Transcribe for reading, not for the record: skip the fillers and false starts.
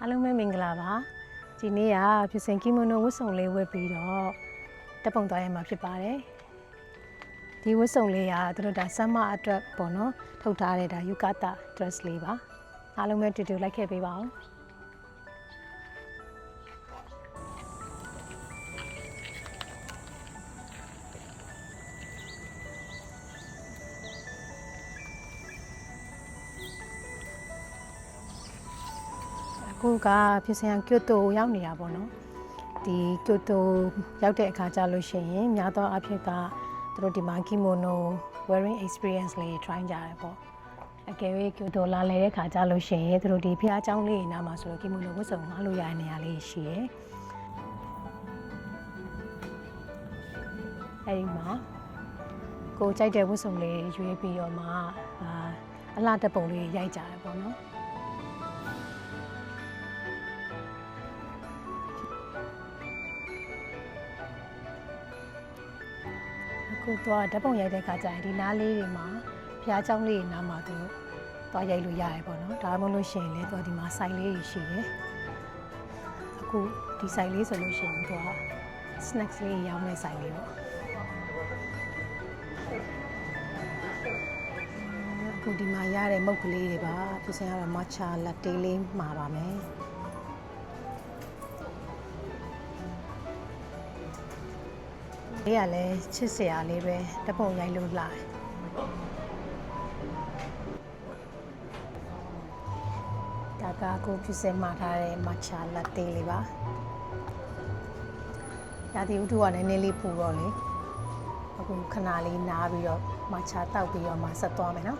အားလုံးပဲမင်္ဂလာပါဒီနေ့ကဖြစ်စဉ်ကီမိုနိုဝတ်စုံလေးဝတ်ပြီးတော့တက်ပုံသွားရမှာဖြစ်ပါတယ်ဒီဝတ်စုံလေးကသူတို့ဒါဆမ်မာအတွက်ပေါ့နော်ထုတ်ထားတဲ့ဒါယူကာတာ dress လေးပါအားလုံးပဲတူတူလိုက်ခဲ့ပေးပါဦးအခုကဖြစ်စဉ်ကကျိုတိုရောက်နေတာပေါ့နော်ဒီကျိုတိုရောက်တဲ့အခါကျလို့ရှိရင်များသောအားဖြင့်ကသူတို့ဒီမှာကီမိုနို wearing experience လေး try ကြရတယ်ပေါ့အကယ်၍ကျိုတိုလာလဲတဲ့ခါကျလို့ရှိရင်သူတို့ဒီဖះเจ้าလေးနားမှာဆိုတော့ကီမိုနိုဝတ်စုံငှားလို့ရတဲ့နေရာလေးရှိရယ်အဲဒီမှာကိုကြိုက်တဲ့ဝတ်စုံလေးရွေးပြီးတော့မှအလှတက်ပုံလေးရိုက်ကြတယ်ပေါ့နော်ကိုတော့ဓာတ်ပုံရိုက်တဲ့ခါကျရင်ဒီနားလေးတွေမှာဖျားเจ้าလေးနားမှာသူတော့ရိုက်လို့ရတယ်ပေါ့နော်ဒါမှမဟုတ်လို့ရှိရင်လည်းသူဒီမှာဆိုင်လေးရှိတယ်အခုဒီဆိုင်လေးဆိုလို့ရှိရင်သူက snacks လေးရောင်းတဲ့ဆိုင်လေးပေါ့အခုဒီမှာရတဲ့မုတ်ကလေးတွေပါဖြစ်စင်ကတော့ matcha latte လေးမှာပါမယ်လေးကလည်းချစ်စရာလေးပဲတပုံရိုက်လို့လာတယ်ဒါကကိုဖြစ်စင်မှာထားတဲ့ matcha latte လေးပါရာသီဥတုကလည်းနည်းနည်းလေးပူတော့လေအခုခဏလေးနားပြီးတော့ matcha တောက်ပြီးတော့မှဆက်သွားမယ်နော်